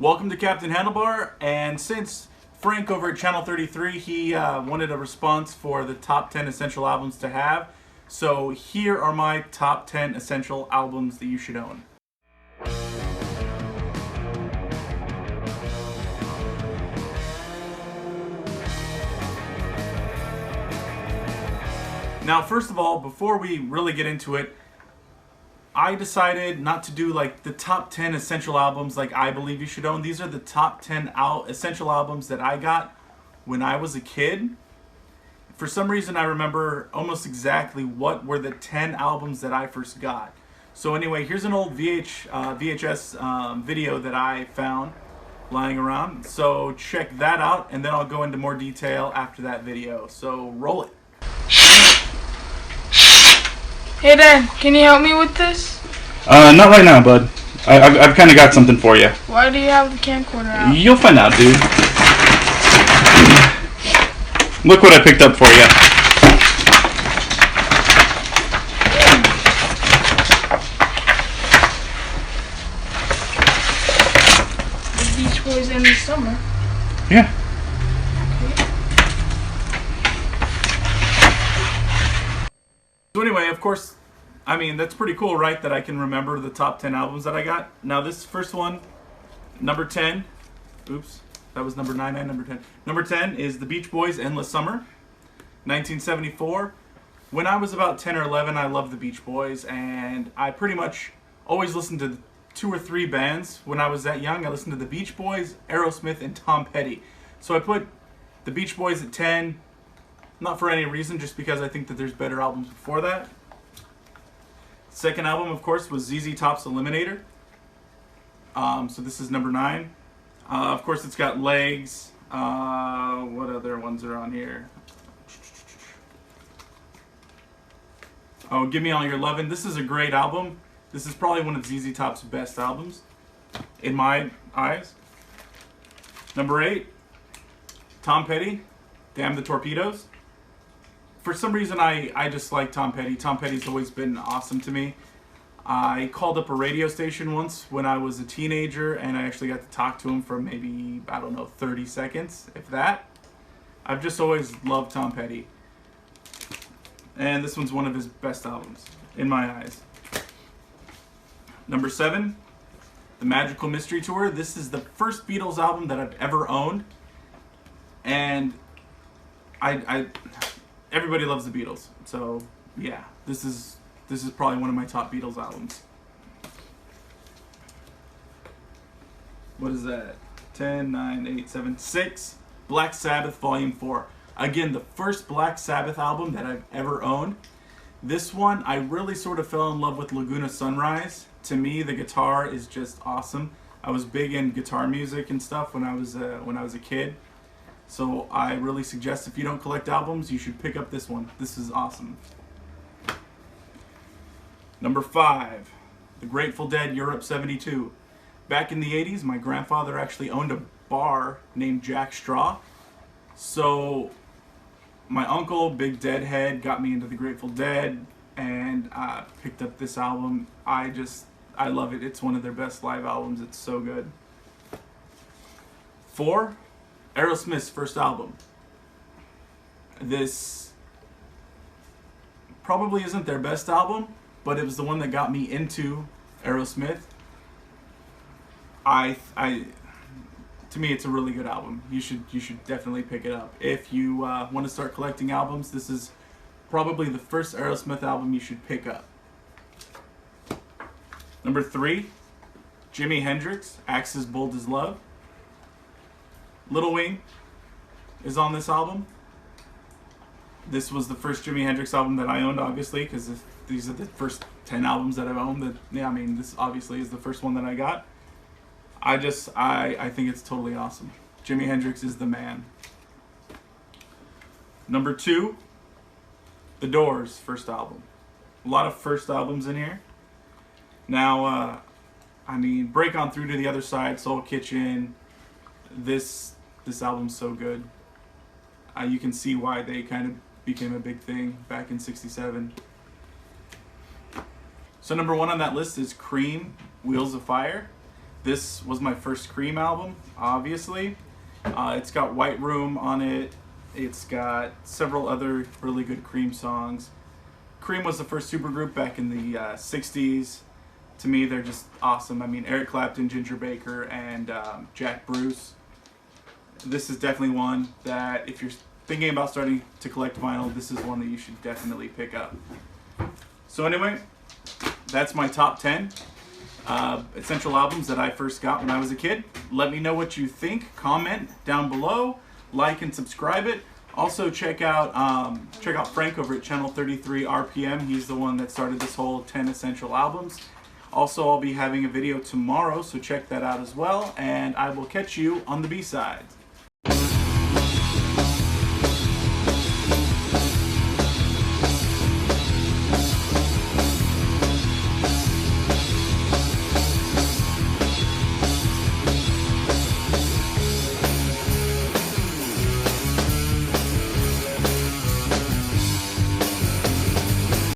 Welcome to Captain Handlebar, and since Frank over at Channel 33, he wanted a response for the top 10 essential albums to have, so here are my top 10 essential albums that you should own. Now, first of all, before we really get into it, I decided not to do like the top 10 essential albums like I believe you should own. These are the top 10 essential albums that I got when I was a kid. For some reason, I remember almost exactly what were the 10 albums that I first got. So anyway, here's an old VHS video that I found lying around. So check that out, and then I'll go into more detail after that video. So roll it. Hey Dad, can you help me with this? Not right now, bud. I've kind of got something for you. Why do you have the camcorder out? You'll find out, dude. Look what I picked up for you. The Beach Boys in the summer. Yeah. So anyway, of course, I mean, that's pretty cool, right? That I can remember the top 10 albums that I got. Now this first one, number 10, oops, that was number 9 and number 10. Number 10 is the Beach Boys' Endless Summer, 1974. When I was about 10 or 11, I loved the Beach Boys, and I pretty much always listened to 2 or 3 bands. When I was that young, I listened to the Beach Boys, Aerosmith, and Tom Petty. So I put the Beach Boys at 10, not for any reason, just because I think that there's better albums before that. Second album, of course, was ZZ Top's Eliminator. So this is number 9. Of course, it's got Legs. What other ones are on here? Oh, Give Me All Your Lovin'. This is a great album. This is probably one of ZZ Top's best albums, in my eyes. Number 8, Tom Petty, Damn the Torpedoes. For some reason, I just like Tom Petty. Tom Petty's always been awesome to me. I called up a radio station once when I was a teenager, and I actually got to talk to him for maybe, I don't know, 30 seconds, if that. I've just always loved Tom Petty. And this one's one of his best albums, in my eyes. Number 7, The Magical Mystery Tour. This is the first Beatles album that I've ever owned. And everybody loves the Beatles, so yeah, this is probably one of my top Beatles albums. What is that? 10, 9, 8, 7, 6. Black Sabbath Volume 4. Again, the first Black Sabbath album that I've ever owned. This one, I really sort of fell in love with Laguna Sunrise. To me, the guitar is just awesome. I was big in guitar music and stuff when I was a kid. So I really suggest, if you don't collect albums, you should pick up this one. This is awesome. Number 5, The Grateful Dead Europe 72. Back in the 80s, my grandfather actually owned a bar named Jack Straw. So my uncle, big Deadhead, got me into the Grateful Dead, and I picked up this album. I love it. It's one of their best live albums. It's so good. 4, Aerosmith's first album. This probably isn't their best album, but it was the one that got me into Aerosmith. To me, it's a really good album. You should definitely pick it up. If you want to start collecting albums, this is probably the first Aerosmith album you should pick up. Number 3, Jimi Hendrix, Axis Bold as Love. Little Wing is on this album. This was the first Jimi Hendrix album that I owned, obviously, because these are the first 10 albums that I've owned. This obviously is the first one that I got. I think it's totally awesome. Jimi Hendrix is the man. Number 2, The Doors' first album. A lot of first albums in here. Now, Break On Through to the Other Side, Soul Kitchen. This album's so good. You can see why they kind of became a big thing back in '67. So number 1 on that list is Cream, Wheels of Fire. This was my first Cream album, obviously. It's got White Room on it. It's got several other really good Cream songs. Cream was the first supergroup back in the 60s. To me, they're just awesome. I mean, Eric Clapton, Ginger Baker, and Jack Bruce. This is definitely one that if you're thinking about starting to collect vinyl, this is one that you should definitely pick up. So anyway, that's my top 10 essential albums that I first got when I was a kid. Let me know what you think. Comment down below. Like and subscribe it. Also check out Frank over at Channel 33 RPM. He's the one that started this whole 10 essential albums. Also, I'll be having a video tomorrow, so check that out as well. And I will catch you on the B-side.